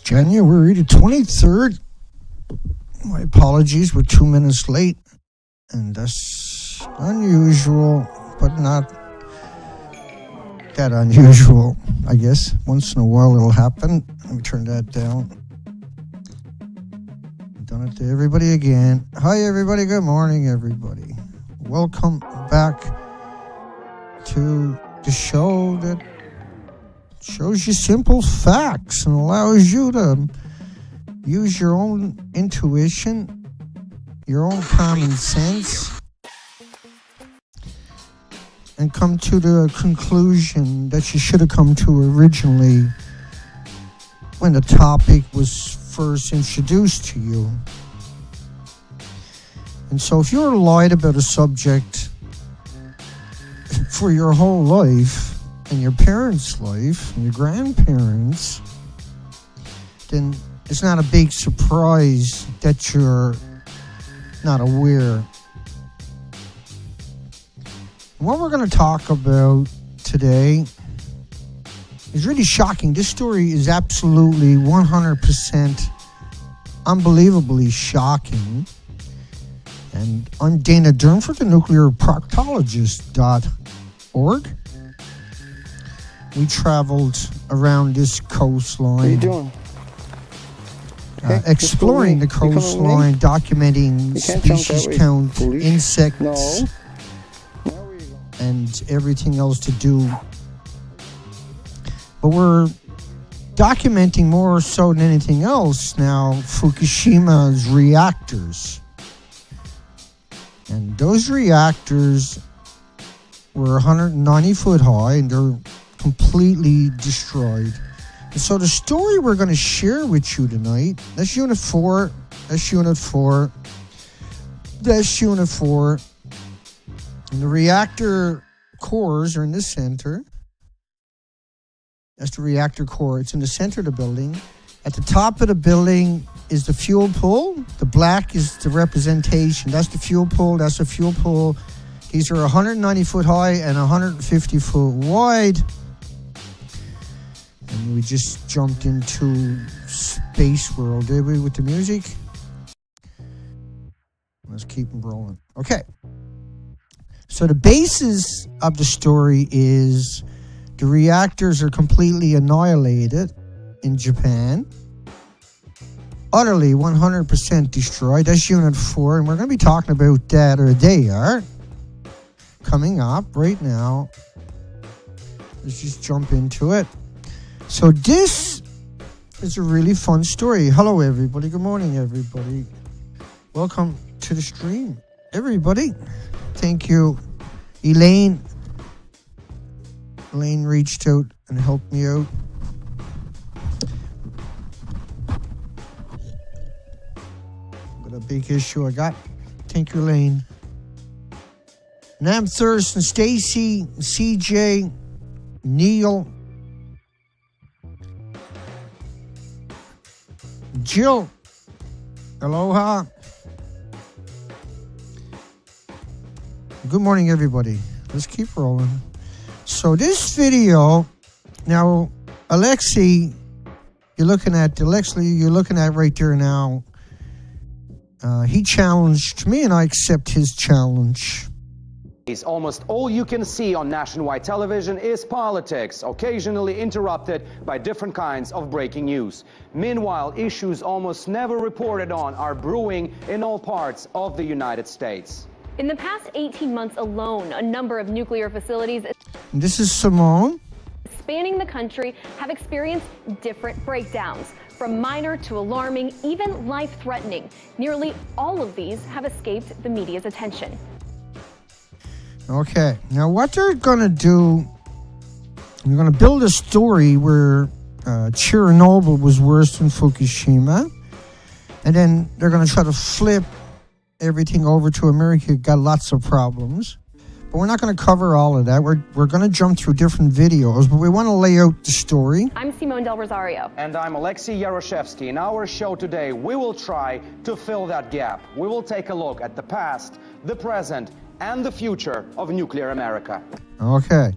January the 23rd. My apologies, we're 2 minutes late. And that's unusual, but not that unusual, I guess. Once in a while it'll happen. Let me turn that down. I've done it to everybody again. Hi, everybody. Good morning, everybody. Welcome back to the show that shows you simple facts and allows you to use your own intuition, your own common sense, and come to the conclusion that you should have come to originally when the topic was first introduced to you. And so if you're lied about a subject for your whole life, and your parents' life, and your grandparents, then it's not a big surprise that you're not aware. What we're going to talk about today is really shocking. This story is absolutely 100% unbelievably shocking. And I'm Dana Durnford, the nuclearproctologist.org. We traveled around this coastline. What are you doing? Exploring the coastline, documenting species count, insects, and everything else to do. But we're documenting more so than anything else now Fukushima's reactors. And those reactors were 190 foot high, and they're completely destroyed. And so the story we're going to share with you tonight, that's Unit 4, that's Unit 4, that's Unit 4. And the reactor cores are in the center. That's the reactor core. It's in the center of the building. At the top of the building is the fuel pool. The black is the representation. That's the fuel pool. That's the fuel pool. These are 190 foot high and 150 foot wide. And we just jumped into Space World, did we, with the music? Let's keep them rolling. Okay. So the basis of the story is the reactors are completely annihilated in Japan. Utterly 100% destroyed. That's Unit 4. And we're going to be talking about that, or they are, coming up right now. Let's just jump into it. So this is a really fun story. Hello, everybody. Good morning, everybody. Welcome to the stream, everybody. Thank you, Elaine. Elaine reached out and helped me out. Got a big issue I got. Thank you, Elaine. Nam Thurston, Stacy, CJ, Neil, Jill, aloha. Good morning, everybody. Let's keep rolling. So this video, now, Aleksey, you're looking at right there now. He challenged me, and I accept his challenge. Almost all you can see on nationwide television is politics, occasionally interrupted by different kinds of breaking news. Meanwhile, issues almost never reported on are brewing in all parts of the United States. In the past 18 months alone, a number of nuclear facilities This is Simone. spanning the country have experienced different breakdowns, from minor to alarming, even life-threatening. Nearly all of these have escaped the media's attention. Okay, now what they're going to do, they're going to build a story where Chernobyl was worse than Fukushima, and then they're going to try to flip everything over to America. Got lots of problems, but we're not going to cover all of that. We're going to jump through different videos, but we want to lay out the story. I'm Simone Del Rosario. And I'm Aleksey Yaroshevsky. In our show today, we will try to fill that gap. We will take a look at the past, the present, and the future of nuclear America. Okay,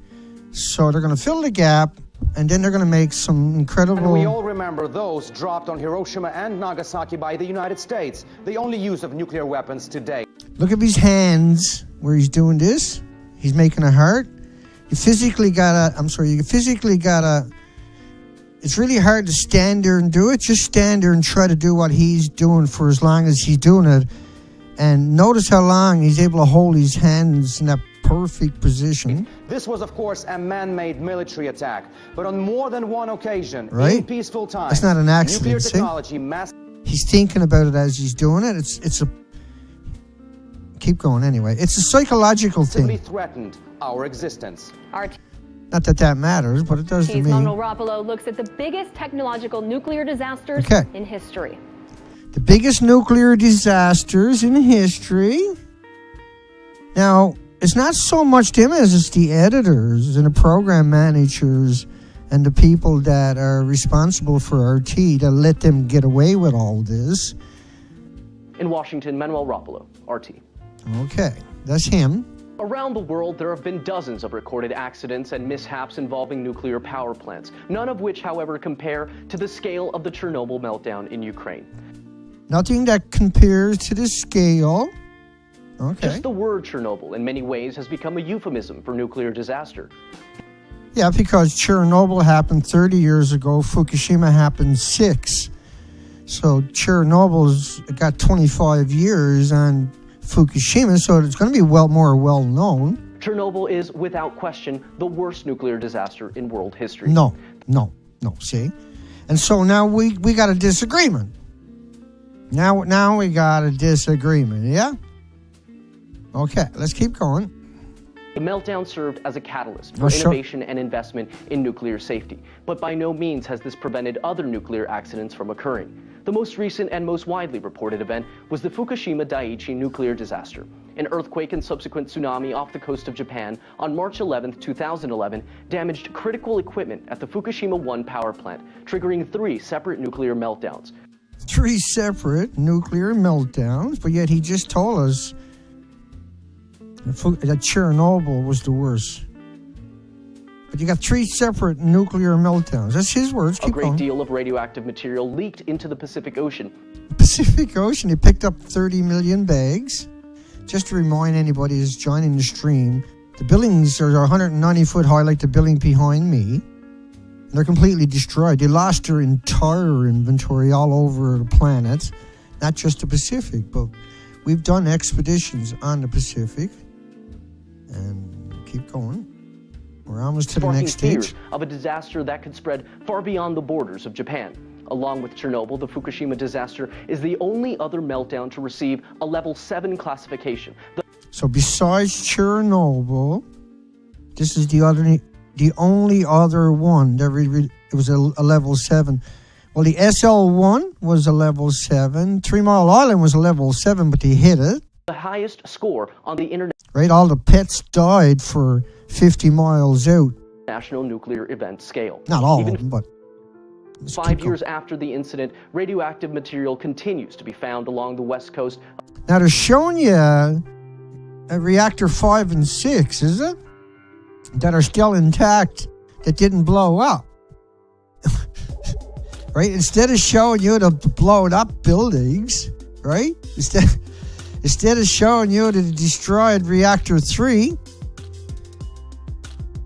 so they're going to fill the gap And then they're going to make some incredible... And we all remember those dropped on Hiroshima and Nagasaki by the United States, the only use of nuclear weapons today. Look at his hands where he's doing this. He's making a heart. You physically gotta... It's really hard to stand there and do it. Just stand there and try to do what he's doing for as long as he's doing it. And notice how long he's able to hold his hands in that perfect position. This was, of course, a man-made military attack. But on more than one occasion, right? in peaceful times, that's not an accident. nuclear technology he's thinking about it as he's doing it. It's a... Keep going anyway. It's a psychological thing. Threatened our existence. Not that that matters, but it does to me. Rapolo looks at the biggest technological nuclear disasters in history. The biggest nuclear disasters in history. Now, it's not so much them as it's the editors and the program managers and the people that are responsible for RT that let them get away with all this. In Washington, Manuel Rapolo, RT. Okay, that's him. Around the world, there have been dozens of recorded accidents and mishaps involving nuclear power plants, none of which, however, compare to the scale of the Chernobyl meltdown in Ukraine. Nothing that compares to the scale. Okay. Just the word Chernobyl, in many ways, has become a euphemism for nuclear disaster. Yeah, because Chernobyl happened 30 years ago, Fukushima happened 6. So Chernobyl's got 25 years on Fukushima, so it's going to be more well known. Chernobyl is, without question, the worst nuclear disaster in world history. No, see? And so now we got a disagreement. Now we got a disagreement, yeah? Okay, let's keep going. The meltdown served as a catalyst for innovation and investment in nuclear safety, but by no means has this prevented other nuclear accidents from occurring. The most recent and most widely reported event was the Fukushima Daiichi nuclear disaster. An earthquake and subsequent tsunami off the coast of Japan on March 11, 2011, damaged critical equipment at the Fukushima 1 power plant, triggering 3 separate nuclear meltdowns. 3 separate nuclear meltdowns, but yet he just told us that Chernobyl was the worst. But you got 3 separate nuclear meltdowns. That's his words. Keep going. A great deal of radioactive material leaked into the Pacific Ocean. Pacific Ocean, he picked up 30 million bags. Just to remind anybody who's joining the stream, the buildings are 190 foot high like the building behind me. They're completely destroyed. They lost their entire inventory all over the planet, not just the Pacific, but we've done expeditions on the Pacific. And keep going. We're almost to the next stage. Fears of a disaster that could spread far beyond the borders of Japan. Along with Chernobyl, the Fukushima disaster is the only other meltdown to receive a level 7 classification. So besides Chernobyl, this is the only other one that it was a level 7. Well, the SL1 was a level 7. 3 Mile Island was a level 7, but they hit it. The highest score on the internet. Right, all the pets died for 50 miles out. National nuclear event scale. Not all of them, but 5 years after the incident, radioactive material continues to be found along the west coast. Now they're showing you a reactor 5 and 6, is it? That are still intact, that didn't blow up. Right? Instead of showing you the blown up buildings, right? Instead of showing you the destroyed reactor 3,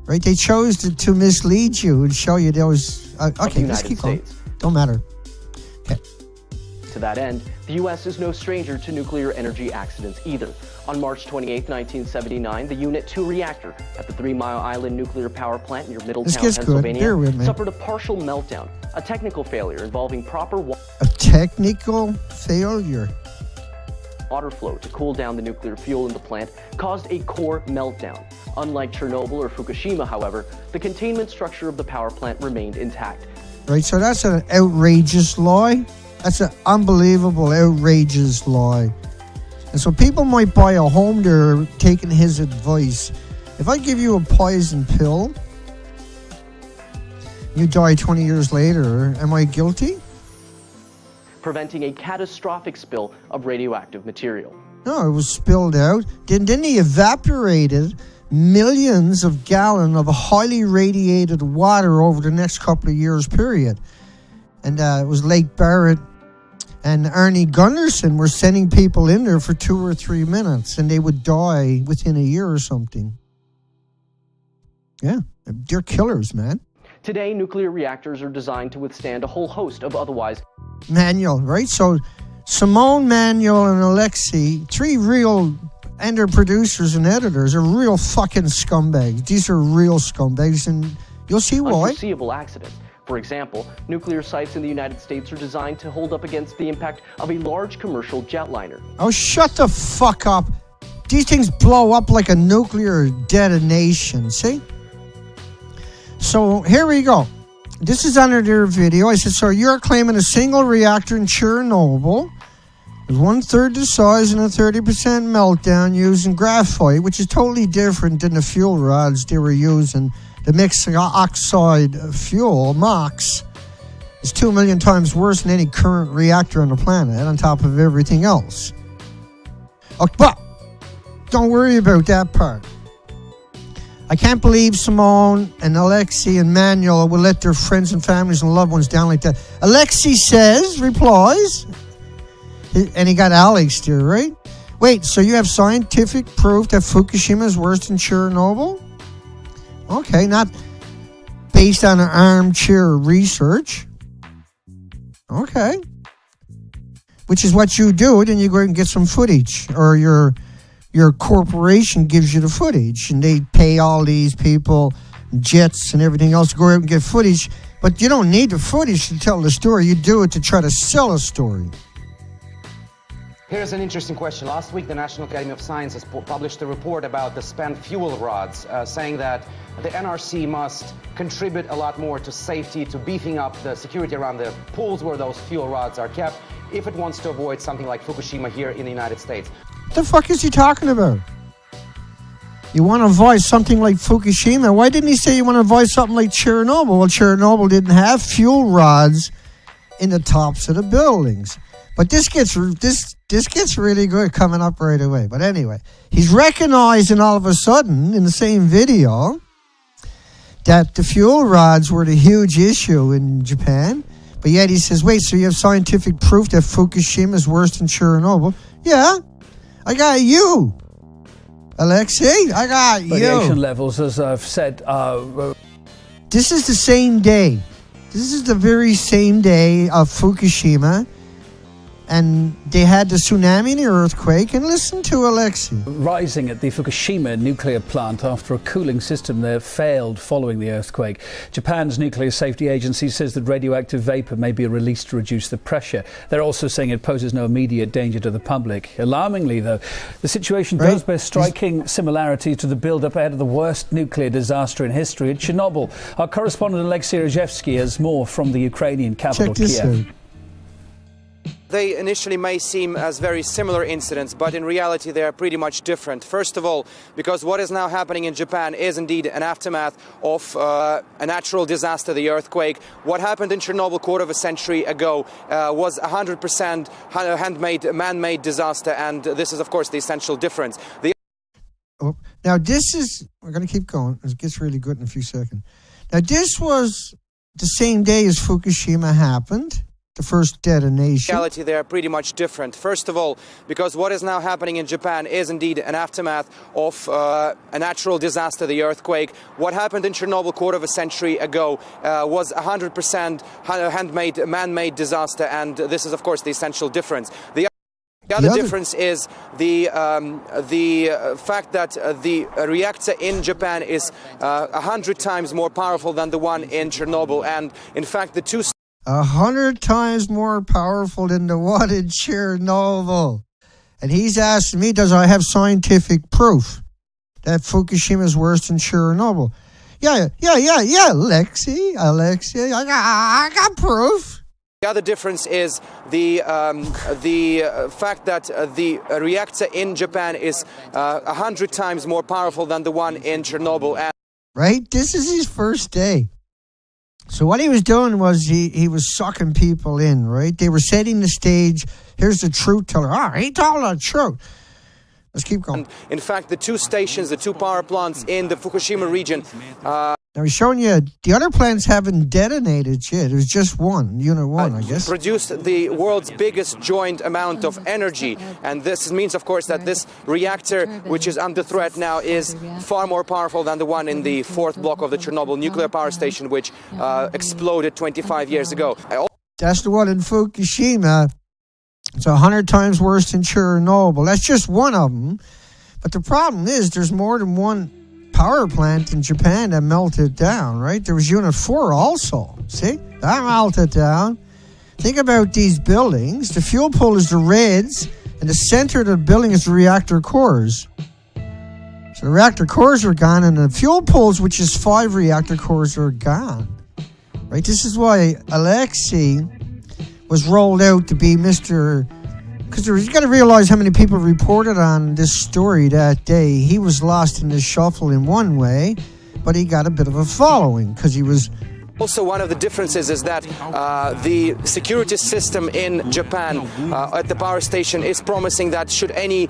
right? They chose to mislead you and show you those. Okay, let's keep going. Don't matter. Okay. To that end, the U.S. is no stranger to nuclear energy accidents either. On March 28, 1979, the Unit 2 reactor at the 3 Mile Island nuclear power plant near Middletown, Pennsylvania, suffered a partial meltdown, a technical failure involving proper water flow to cool down the nuclear fuel in the plant caused a core meltdown. Unlike Chernobyl or Fukushima, however, the containment structure of the power plant remained intact. Right, so that's an outrageous lie. That's an unbelievable, outrageous lie. And so people might buy a home there taking his advice. If I give you a poison pill, you die 20 years later, am I guilty? Preventing a catastrophic spill of radioactive material. No, it was spilled out. Then he evaporated millions of gallons of highly radiated water over the next couple of years period. And it was Lake Barrett and Arnie Gunnarsson were sending people in there for 2 or 3 minutes, and they would die within a year or something. Yeah, they're killers, man. Today, nuclear reactors are designed to withstand a whole host of otherwise... Manuel, right? So Simone, Manuel, and Aleksey, 3 real... and their producers and editors are real fucking scumbags. These are real scumbags, and you'll see why. Unforeseeable accidents. For example, nuclear sites in the United States are designed to hold up against the impact of a large commercial jetliner. Oh, shut the fuck up. These things blow up like a nuclear detonation, see? So here we go. This is under their video. I said, so you're claiming a single reactor in Chernobyl with 1/3 the size and a 30% meltdown using graphite, which is totally different than the fuel rods they were using. The mixed oxide fuel, MOX, is 2 million times worse than any current reactor on the planet, on top of everything else. Okay, but don't worry about that part. I can't believe Simone and Aleksey and Manuel will let their friends and families and loved ones down like that. Aleksey replies, and he got Alex there, right? Wait, so you have scientific proof that Fukushima is worse than Chernobyl? Okay, not based on an armchair research. Okay. Which is what you do, then you go and get some footage, or your corporation gives you the footage, and they pay all these people jets and everything else to go out and get footage, but you don't need the footage to tell the story. You do it to try to sell a story. Here's an interesting question. Last week, the National Academy of Sciences published a report about the spent fuel rods, saying that the NRC must contribute a lot more to safety, to beefing up the security around the pools where those fuel rods are kept, if it wants to avoid something like Fukushima here in the United States. What the fuck is he talking about? You want to avoid something like Fukushima? Why didn't he say you want to avoid something like Chernobyl? Well, Chernobyl didn't have fuel rods in the tops of the buildings. But this gets really good coming up right away. But anyway, he's recognizing all of a sudden in the same video that the fuel rods were the huge issue in Japan. But yet he says, wait, so you have scientific proof that Fukushima is worse than Chernobyl? Yeah, I got you. Aleksey, I got you. Radiation levels, as I've said, This is the same day. This is the very same day of Fukushima. And they had the tsunami and the earthquake. And listen to Aleksey. Rising at the Fukushima nuclear plant after a cooling system there failed following the earthquake. Japan's nuclear safety agency says that radioactive vapor may be released to reduce the pressure. They're also saying it poses no immediate danger to the public. Alarmingly, though, the situation does bear striking similarity to the build-up ahead of the worst nuclear disaster in history at Chernobyl. Our correspondent Aleksey Yaroshevsky has more from the Ukrainian capital, Kiev. They initially may seem as very similar incidents, but in reality they are pretty much different. First of all, because what is now happening in Japan is indeed an aftermath of a natural disaster, the earthquake. What happened in Chernobyl a quarter of a century ago was 100% handmade, man-made disaster, and this is, of course, the essential difference. Now this is, we're going to keep going. It gets really good in a few seconds. Now this was the same day as Fukushima happened. The first detonation. In reality, they are pretty much different. First of all, because what is now happening in Japan is indeed an aftermath of a natural disaster, the earthquake. What happened in Chernobyl a quarter of a century ago was 100% handmade, man-made disaster, and this is, of course, the essential difference. The other difference is the fact that the reactor in Japan is 100 times more powerful than the one in Chernobyl, and in fact, the two 100 times more powerful than the one in Chernobyl. And he's asking me, does I have scientific proof that Fukushima is worse than Chernobyl? Yeah, Aleksey, I got proof. The other difference is the fact that the reactor in Japan is 100 times more powerful than the one in Chernobyl. Right? This is his first day. So what he was doing was he was sucking people in, right? They were setting the stage. Here's the truth teller. Oh, he told the truth. Let's keep going. And in fact, the two stations, the two power plants in the Fukushima region. Now he's showing you the other plants haven't detonated yet. There's just one, unit one, I guess. Produced the world's biggest joint amount of energy. And this means, of course, that this reactor, which is under threat now, is far more powerful than the one in the fourth block of the Chernobyl nuclear power station, which exploded 25 years ago. That's the one in Fukushima. It's 100 times worse than Chernobyl. That's just one of them. But the problem is there's more than one power plant in Japan that melted down, right? There was Unit 4 also. See? That melted down. Think about these buildings. The fuel pool is the reds, and the center of the building is the reactor cores. So the reactor cores are gone, and the fuel pools, which is 5 reactor cores, are gone. Right? This is why Aleksey was rolled out to be Mr. Because you got to realize how many people reported on this story that day. He was lost in the shuffle in one way, but he got a bit of a following because he was... Also, one of the differences is that the security system in Japan at the power station is promising that should any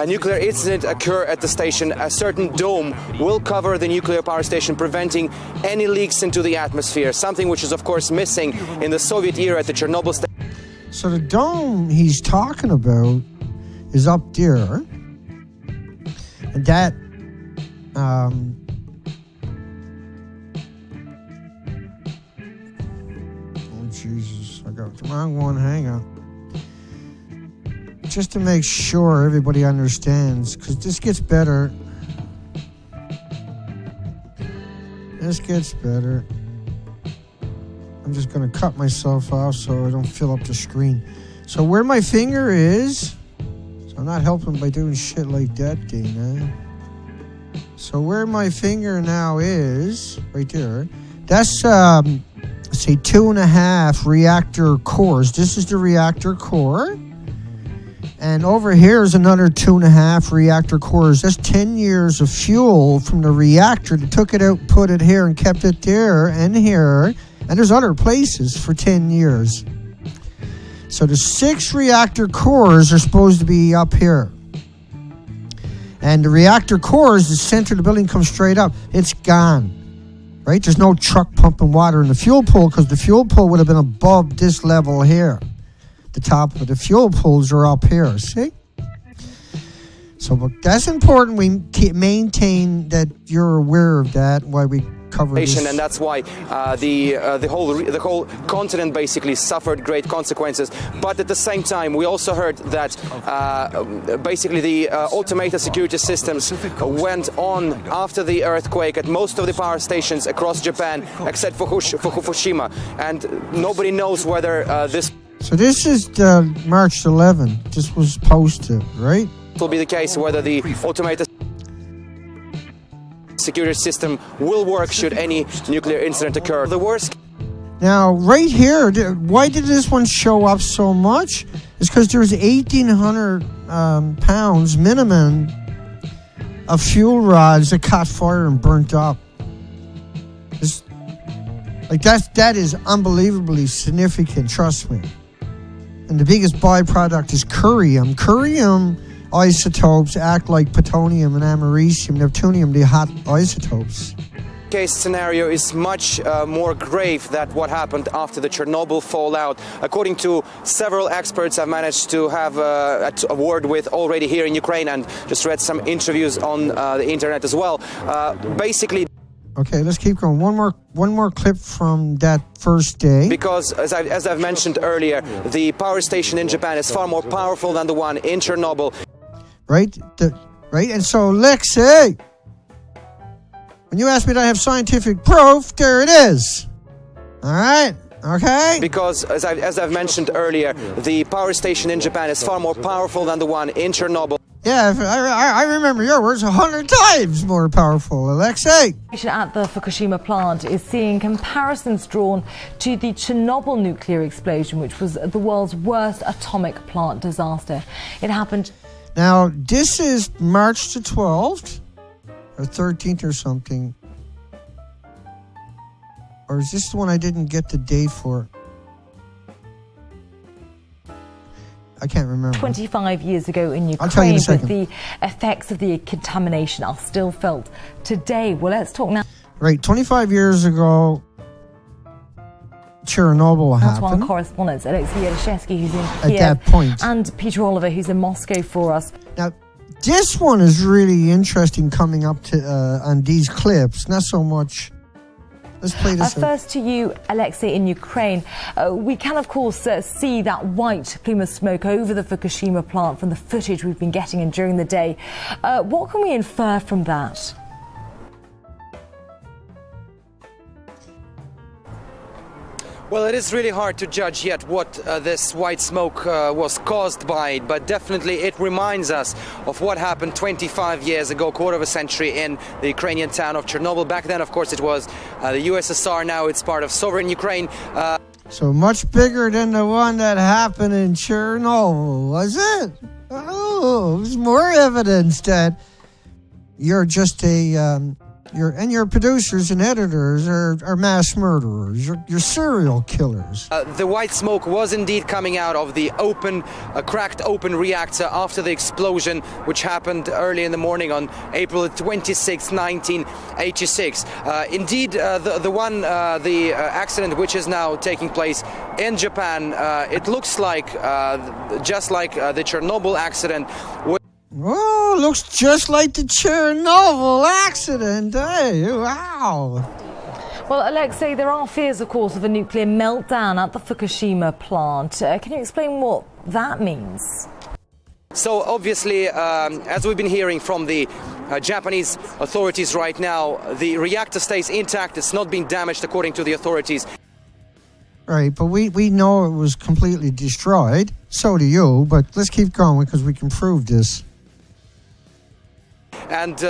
nuclear incident occur at the station, a certain dome will cover the nuclear power station, preventing any leaks into the atmosphere, something which is, of course, missing in the Soviet era at the Chernobyl station. So the dome he's talking about is up there, and that oh Jesus, I got the wrong one. Hang on. Just to make sure everybody understands, because this gets better. This gets better. I'm just going to cut myself off so I don't fill up the screen. So where my finger is, so I'm not helping by doing shit like that, Dana. So where my finger now is, right there, that's, say 2.5 reactor cores. This is the reactor core. And over here is another 2.5 reactor cores. That's 10 years of fuel from the reactor that took it out, put it here, and kept it there and here. And there's other places for 10 years. So the 6 reactor cores are supposed to be up here. And the reactor cores, the center of the building comes straight up. It's gone. Right? There's no truck pumping water in the fuel pool because the fuel pool would have been above this level here. The top of the fuel pools are up here. See? So that's important. We maintain that you're aware of that, why we cover this. And that's why the whole continent basically suffered great consequences. But at the same time, we also heard that basically the automated security systems went on after the earthquake at most of the power stations across Japan, except for Fukushima, and nobody knows whether this. So this is March 11th. This was posted, right? Will be the case whether the automated security system will work should any nuclear incident occur. The worst. Now, right here, why did this one show up so much? It's because there's 1,800 pounds minimum of fuel rods that caught fire and burnt up. That is unbelievably significant, trust me. And the biggest byproduct is curium. Curium isotopes act like plutonium and americium, neptunium, the hot isotopes. Case scenario is much more grave than what happened after the Chernobyl fallout. According to several experts I've managed to have a word with already here in Ukraine, and just read some interviews on the internet as well. Basically. Okay, let's keep going. One more clip from that first day. Because, as I've mentioned earlier, the power station in Japan is far more powerful than the one in Chernobyl. Right? And so, Aleksey, when you ask me to have scientific proof, there it is. All right? Okay? Because, as I've mentioned earlier, the power station in Japan is far more powerful than the one in Chernobyl. Yeah, I remember your words, 100 times more powerful, Aleksey. At the Fukushima plant is seeing comparisons drawn to the Chernobyl nuclear explosion, which was the world's worst atomic plant disaster. It happened. Now, this is March the 12th, or 13th or something. Or is this the one I didn't get the date for? I can't remember. 25 years ago in Ukraine, I'll tell you in a second. but the effects of the contamination are still felt today. Well, let's talk now. Right, 25 years ago, Chernobyl happened. That's one correspondent, Aleksey Yaroshevsky, who's in Kiev, at that point. and Peter Oliver, who's in Moscow for us. Now, this one is really interesting coming up to on these clips. Not so much. Let's play this. First to you, Aleksey, in Ukraine. We can, of course, see that white plume of smoke over the Fukushima plant from the footage we've been getting in during the day. What can we infer from that? Well, it is really hard to judge yet what this white smoke was caused by, but definitely it reminds us of what happened 25 years ago, quarter of a century, in the Ukrainian town of Chernobyl. Back then, of course, it was the USSR. Now it's part of sovereign Ukraine. So much bigger than the one that happened in Chernobyl, was it? Oh, there's more evidence that you're just a... your producers and editors are mass murderers. You're serial killers. The white smoke was indeed coming out of the cracked open reactor after the explosion, which happened early in the morning on April 26, 1986. Indeed, the accident which is now taking place in Japan, it looks like just like the Chernobyl accident. Oh, looks just like the Chernobyl accident. Hey, wow. Well, Aleksey, there are fears, of course, of a nuclear meltdown at the Fukushima plant. Can you explain what that means? So obviously, as we've been hearing from the Japanese authorities right now, the reactor stays intact. It's not been damaged, according to the authorities. Right, but we know it was completely destroyed. So do you, but let's keep going because we can prove this. And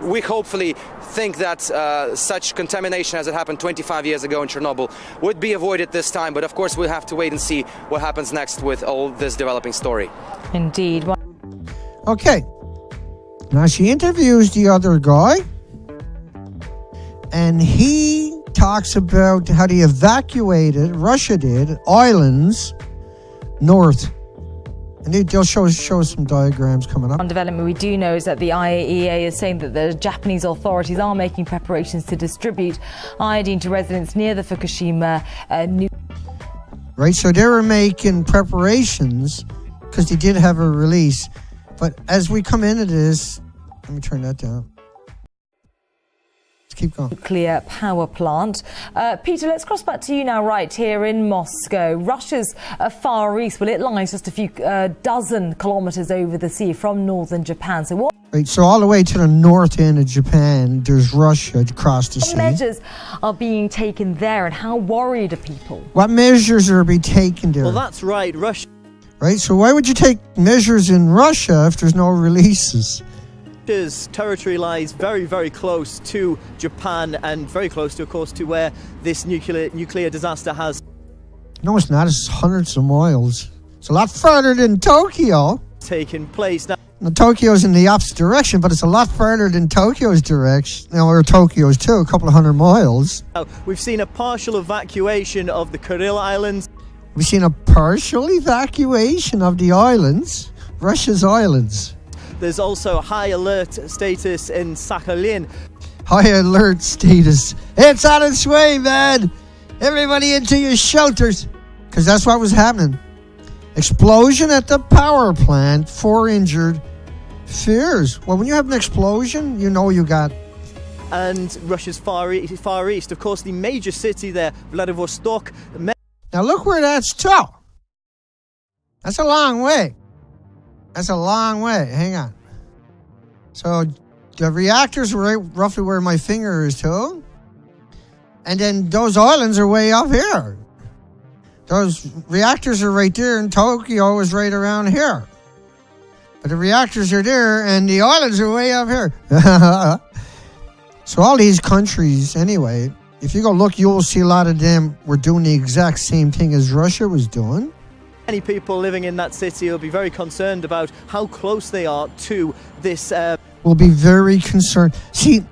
we hopefully think that such contamination as it happened 25 years ago in Chernobyl would be avoided this time. But of course, we'll have to wait and see what happens next with all this developing story. Indeed. Okay. Now she interviews the other guy, and he talks about how they evacuated, Russia did, islands north. And they'll show some diagrams coming up. One development we do know is that the IAEA is saying that the Japanese authorities are making preparations to distribute iodine to residents near the Fukushima Right, so they were making preparations because they did have a release. But as we come into this, let me turn that down. Keep going. Nuclear power plant. Peter, let's cross back to you now, right here in Moscow. Russia's Far East, well, it lies just a few dozen kilometres over the sea from northern Japan. So what? Right, so all the way to the north end of Japan, there's Russia across the sea. What measures are being taken there, and how worried are people? What measures are being taken there? Well, that's right, Russia. Right, so why would you take measures in Russia if there's no releases? Russia's territory lies very, very close to Japan and very close to, of course, to where this nuclear disaster has... No, it's not. It's hundreds of miles. It's a lot further than Tokyo. ...taken place. Now, Tokyo's in the opposite direction, but it's a lot further than Tokyo's direction. Or Tokyo's too, a couple of hundred miles. Now, we've seen a partial evacuation of the Kuril Islands. We've seen a partial evacuation of the islands, Russia's islands. There's also high alert status in Sakhalin. High alert status. It's on its way, man. Everybody into your shelters. Because that's what was happening. Explosion at the power plant. 4 injured. Fears. Well, when you have an explosion, you know you got... And Russia's Far East. Of course, the major city there, Vladivostok. Now look where that's to. That's a long way. That's a long way. Hang on. So the reactors are right roughly where my finger is to. And then those islands are way up here. Those reactors are right there, and Tokyo is right around here. But the reactors are there, and the islands are way up here. So all these countries, anyway, if you go look, you will see a lot of them were doing the exact same thing as Russia was doing. Many people living in that city will be very concerned about how close they are to this. Will be very concerned. See,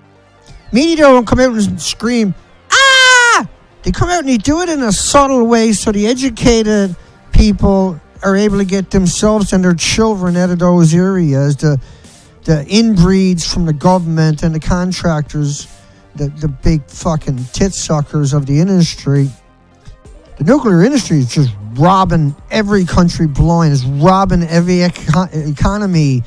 media don't come out and scream, ah! They come out and they do it in a subtle way so the educated people are able to get themselves and their children out of those areas, the inbreeds from the government and the contractors, the big fucking tit suckers of the industry. The nuclear industry is just robbing every country blind. It's robbing every economy,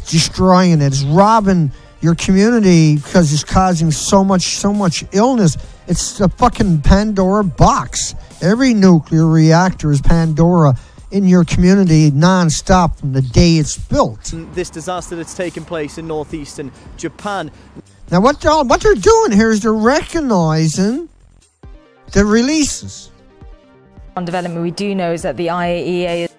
destroying it. It's robbing your community because it's causing so much illness. It's a fucking Pandora box. Every nuclear reactor is Pandora in your community non-stop from the day it's built. This disaster that's taken place in northeastern Japan. Now what they're doing here is they're recognizing the releases. One development we do know is that the IAEA...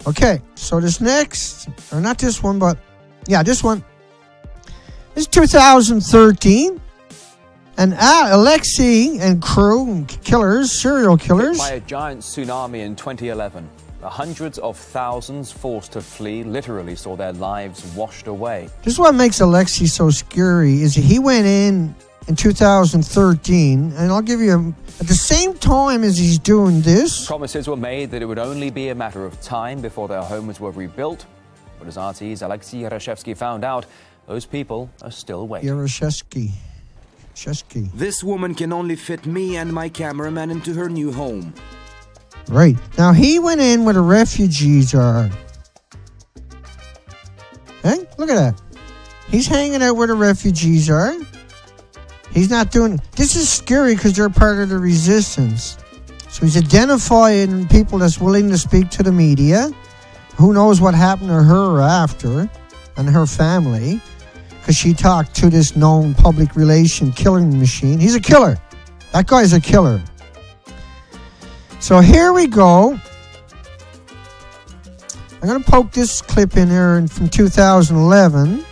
Okay, so this next, or not this one, but yeah, this one. This is 2013. And Aleksey and crew, serial killers. By a giant tsunami in 2011. The hundreds of thousands forced to flee literally saw their lives washed away. This is what makes Aleksey so scary, is he went in 2013, and I'll give you, at the same time as he's doing this. Promises were made that it would only be a matter of time before their homes were rebuilt. But as RT's Aleksey Yaroshevsky found out, those people are still waiting. Yaroshevsky. This woman can only fit me and my cameraman into her new home. Right. Now, he went in where the refugees are. Hey, look at that. He's hanging out where the refugees are. He's not doing... This is scary because they're part of the resistance. So he's identifying people that's willing to speak to the media. Who knows what happened to her after and her family. Because she talked to this known public relation killing machine. He's a killer. That guy's a killer. So here we go. I'm going to poke this clip in here from 2011.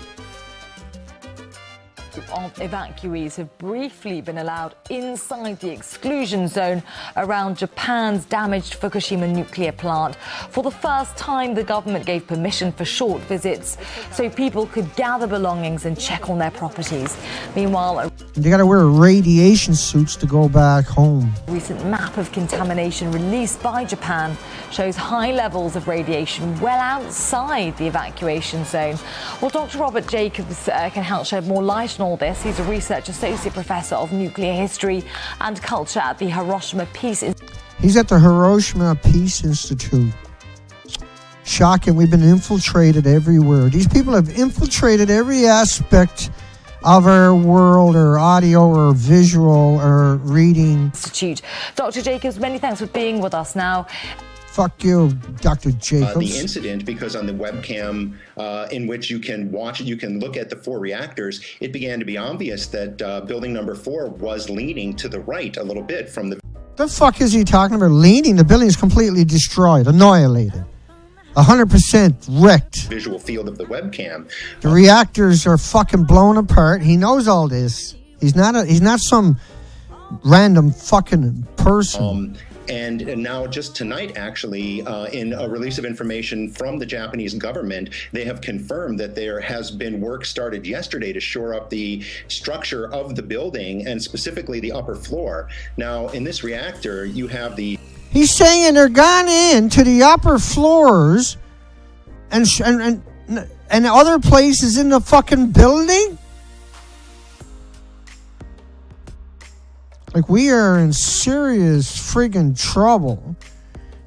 Of evacuees have briefly been allowed inside the exclusion zone around Japan's damaged Fukushima nuclear plant. For the first time, the government gave permission for short visits so people could gather belongings and check on their properties. Meanwhile, they got to wear radiation suits to go back home. A recent map of contamination released by Japan shows high levels of radiation well outside the evacuation zone. Well, Dr. Robert Jacobs can help shed more light on all this. He's a research associate professor of nuclear history and culture at the Hiroshima Peace Institute. He's at the Hiroshima Peace Institute. Shocking. We've been infiltrated everywhere. These people have infiltrated every aspect of our world, or audio or visual or reading. Institute. Dr. Jacobs, many thanks for being with us now. Fuck you, Dr. Jacobs. The incident, because on the webcam in which you can watch it, you can look at the 4 reactors, it began to be obvious that building number 4 was leaning to the right a little bit from the... The fuck is he talking about leaning? The building is completely destroyed, annihilated. 100% wrecked. Visual field of the webcam. The reactors are fucking blown apart. He knows all this. He's not some random fucking person. And now, just tonight, actually, in a release of information from the Japanese government, they have confirmed that there has been work started yesterday to shore up the structure of the building, and specifically the upper floor. Now, in this reactor, you have the... He's saying they're gone into the upper floors and other places in the fucking building? Like, we are in serious friggin' trouble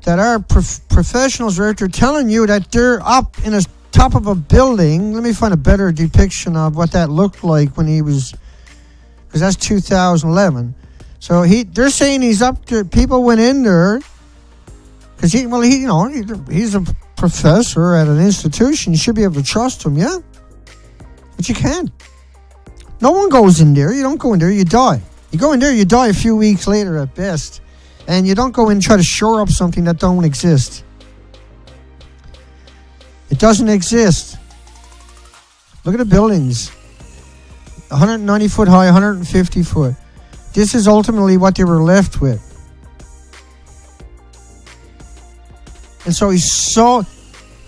that our professionals are out there telling you that they're up in the top of a building. Let me find a better depiction of what that looked like when he was, because that's 2011. So they're saying he's up to, people went in there because he's a professor at an institution. You should be able to trust him, yeah? But you can't. No one goes in there. You don't go in there, you die. You go in there, you die a few weeks later at best. And you don't go in and try to shore up something that don't exist. It doesn't exist. Look at the buildings. 190 foot high, 150 foot. This is ultimately what they were left with. And so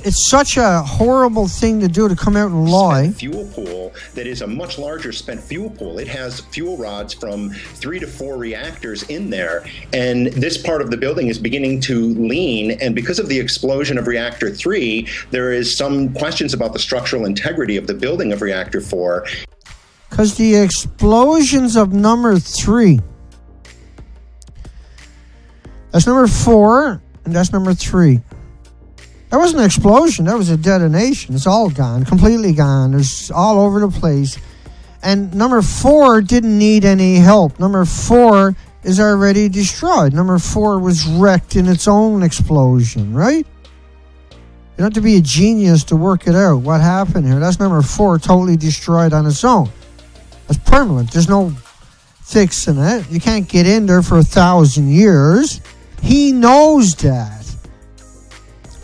it's such a horrible thing to do, to come out and lie. Spent fuel pool that is a much larger spent fuel pool. It has fuel rods from 3 to 4 reactors in there. And this part of the building is beginning to lean. And because of the explosion of reactor 3, there is some questions about the structural integrity of the building of reactor 4. Because the explosions of number 3. That's number 4, and that's number 3. That wasn't an explosion. That was a detonation. It's all gone, completely gone. It's all over the place. And number 4 didn't need any help. Number 4 is already destroyed. Number 4 was wrecked in its own explosion, right? You don't have to be a genius to work it out. What happened here? That's number 4, totally destroyed on its own. That's permanent. There's no fixing it. You can't get in there for 1,000 years. He knows that.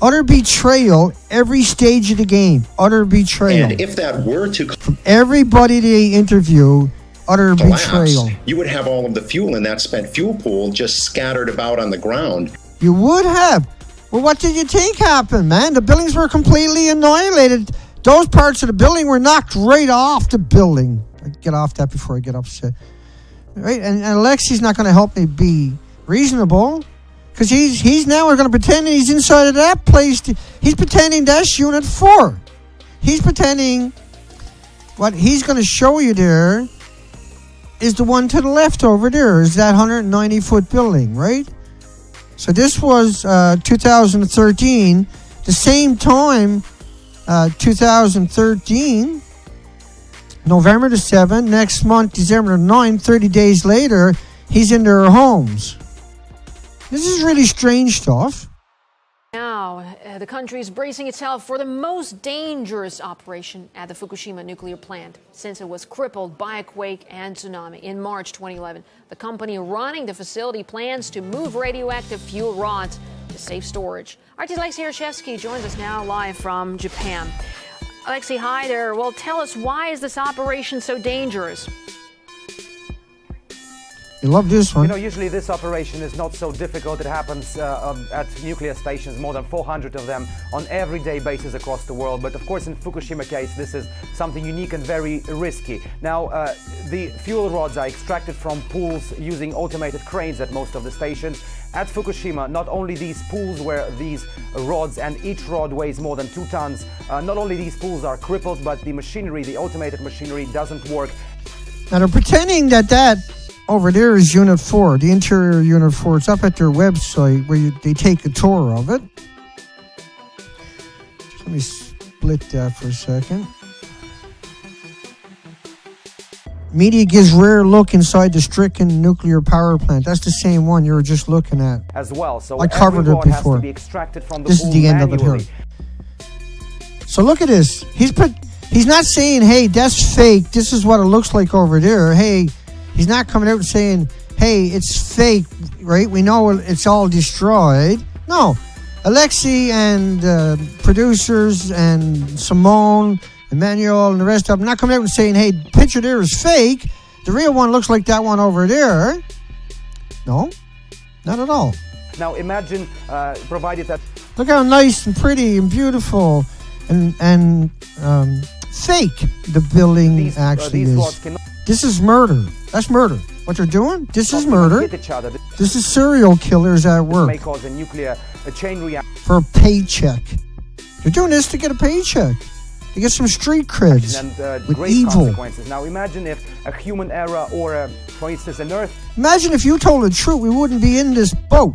Utter betrayal every stage of the game. Utter betrayal. And if that were to from everybody they interview, utter betrayal. You would have all of the fuel in that spent fuel pool just scattered about on the ground. You would have. Well, what did you think happened, man? The buildings were completely annihilated. Those parts of the building were knocked right off the building. I get off that before I get upset. Right? And Alexei's not going to help me be reasonable. Because he's now going to pretend he's inside of that place. He's pretending that's Unit 4. He's pretending what he's going to show you there is the one to the left over there. Is that 190-foot building, right? So this was 2013. The same time, 2013, November the 7th, next month, December the 9th, 30 days later, he's in their homes. This is really strange stuff. Now, the country is bracing itself for the most dangerous operation at the Fukushima nuclear plant since it was crippled by a quake and tsunami in March 2011. The company running the facility plans to move radioactive fuel rods to safe storage. RT's Aleksey Yaroshevsky joins us now live from Japan. Aleksey, hi there. Well, tell us, why is this operation so dangerous? You love this one. You know, usually this operation is not so difficult. It happens at nuclear stations, more than 400 of them on everyday basis across the world. But of course, in Fukushima case, this is something unique and very risky. Now, the fuel rods are extracted from pools using automated cranes at most of the stations. At Fukushima, not only these pools where these rods, and each rod weighs more than 2 tons, not only these pools are crippled, but the machinery, the automated machinery, doesn't work. Now they're pretending that over there is Unit 4, the interior Unit 4. It's up at their website where they take a tour of it. Just let me split that for a second. Media gives rare look inside the stricken nuclear power plant. That's the same one you were just looking at. As well, so I covered it before. Has to be extracted from the this is the end of it here. So look at this. He's not saying, hey, that's fake. This is what it looks like over there. Hey, he's not coming out and saying, hey, it's fake, right? We know it's all destroyed. No. Aleksey and producers and Simone, Emmanuel, and the rest of them not coming out and saying, hey, the picture there is fake. The real one looks like that one over there. No, not at all. Now imagine, provided that... Look how nice and pretty and beautiful and fake the building actually is. This is murder. That's murder. What they're doing? This is murder. This is serial killers at work. May cause a nuclear chain reaction. For a paycheck. They're doing this to get a paycheck. To get some street creds and with great evil. Consequences. Now imagine if a human error or, for instance, an Earth... Imagine if you told the truth, we wouldn't be in this boat.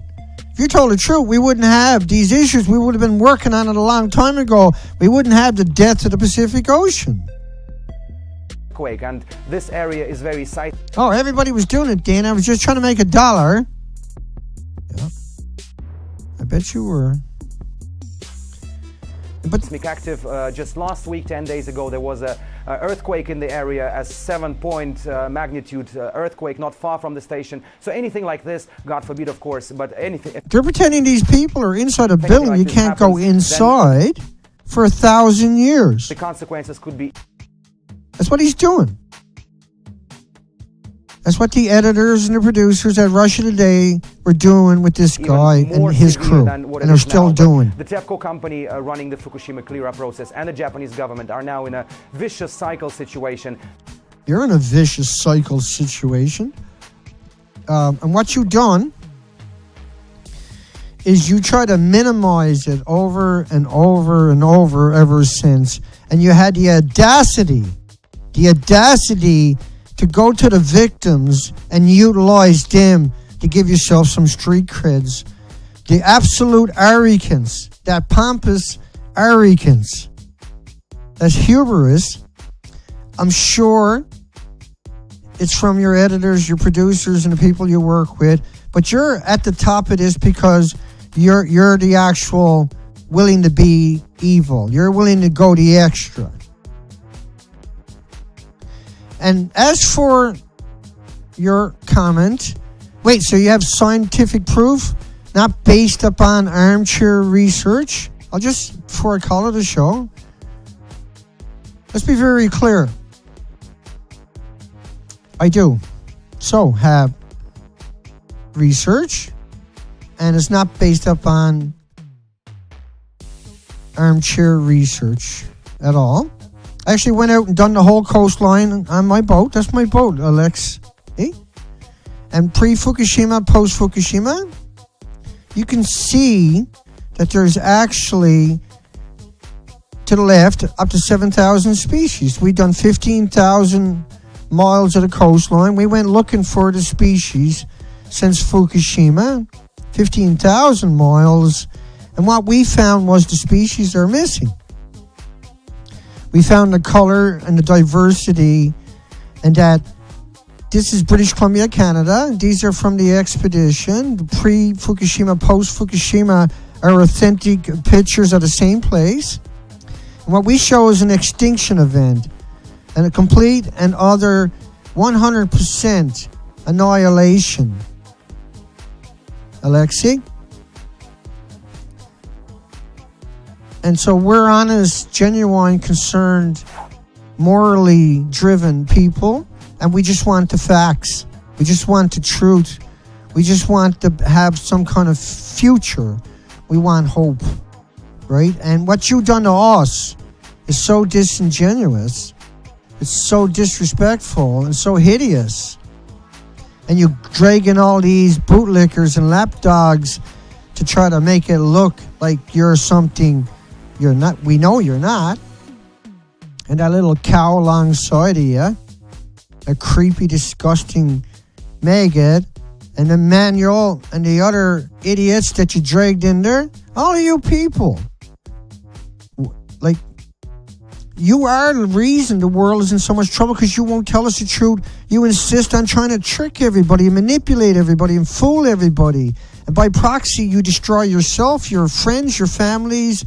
If you told the truth, we wouldn't have these issues. We would have been working on it a long time ago. We wouldn't have the death of the Pacific Ocean. Quake, and this area is very seismic. Oh, everybody was doing it, Dan. I was just trying to make $1. Yeah. I bet you were. But Active just last week, 10 days ago, there was a earthquake in the area, a 7-point magnitude earthquake not far from the station. So anything like this, God forbid, of course, but anything. They're pretending these people are inside a building. Like you can't go inside for 1,000 years. The consequences could be... That's what he's doing. That's what the editors and the producers at Russia Today were doing with this guy and his crew, and are still doing. The TEPCO company running the Fukushima clear-up process and the Japanese government are now in a vicious cycle situation. You're in a vicious cycle situation. And what you've done is you try to minimize it over and over and over ever since. And you had the audacity to go to the victims and utilize them to give yourself some street creds. The absolute arrogance, that pompous arrogance, that's hubris. I'm sure it's from your editors, your producers, and the people you work with. But you're at the top of this because you're the actual willing to be evil. You're willing to go the extra. And as for your comment, wait, so you have scientific proof, not based upon armchair research? Before I call it a show, let's be very clear. I do. So, have research, and it's not based upon armchair research at all. I actually went out and done the whole coastline on my boat. That's my boat, Alex. And pre-Fukushima, post-Fukushima, you can see that there's actually, to the left, up to 7,000 species. We've done 15,000 miles of the coastline. We went looking for the species since Fukushima, 15,000 miles. And what we found was the species are missing. We found the color and the diversity, and that this is British Columbia, Canada. These are from the expedition. The pre-Fukushima, post-Fukushima are authentic pictures of the same place. And what we show is an extinction event, and a complete and utter 100% annihilation. Aleksey? And so we're honest, genuine, concerned, morally driven people, and we just want the facts. We just want the truth. We just want to have some kind of future. We want hope, right? And what you've done to us is so disingenuous. It's so disrespectful and so hideous. And you dragging all these bootlickers and lapdogs to try to make it look like you're something you're not. We know you're not. And that little cow alongside of you, a creepy, disgusting maggot, and Emmanuel and the other idiots that you dragged in there, all of you people, like, you are the reason the world is in so much trouble, because you won't tell us the truth. You insist on trying to trick everybody, manipulate everybody, and fool everybody. And by proxy, you destroy yourself, your friends, your families,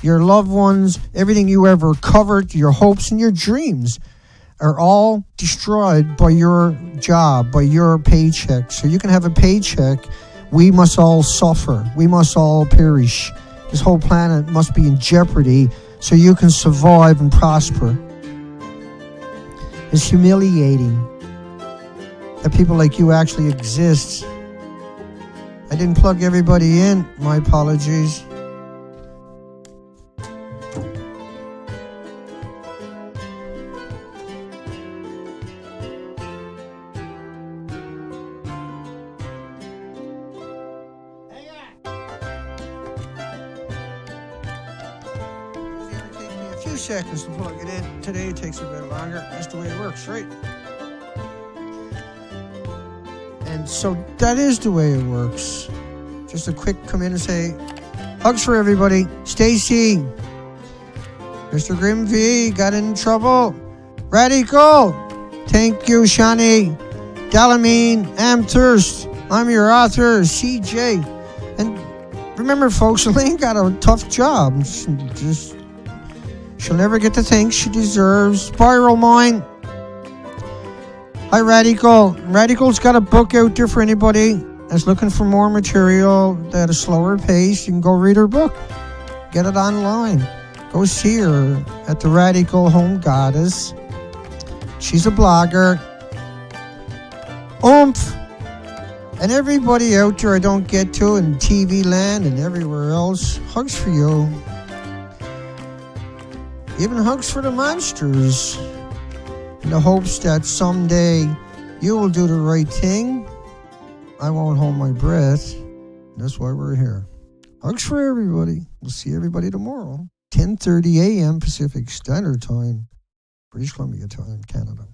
your loved ones, everything you ever covered, your hopes and your dreams are all destroyed by your job, by your paycheck. So you can have a paycheck. We must all suffer. We must all perish. This whole planet must be in jeopardy so you can survive and prosper. It's humiliating that people like you actually exist. I didn't plug everybody in. My apologies. Seconds to plug it in. Today it takes a bit longer. That's the way it works, right? And so that is the way it works. Just a quick come in and say, hugs for everybody. Stacy, Mr. Grim V got in trouble. Radical, thank you, Shani. Dalamine, Amthirst, I'm your author, CJ. And remember, folks, Elaine got a tough job. She'll never get the thanks she deserves. Spiral Mine. Hi, Radical. Radical's got a book out there for anybody that's looking for more material at a slower pace. You can go read her book. Get it online. Go see her at the Radical Home Goddess. She's a blogger. oomph. And everybody out there I don't get to in TV land and everywhere else, hugs for you. Even hugs for the monsters. In the hopes that someday you will do the right thing. I won't hold my breath. That's why we're here. Hugs for everybody. We'll see everybody tomorrow. 10:30 a.m. Pacific Standard Time. British Columbia time, Canada.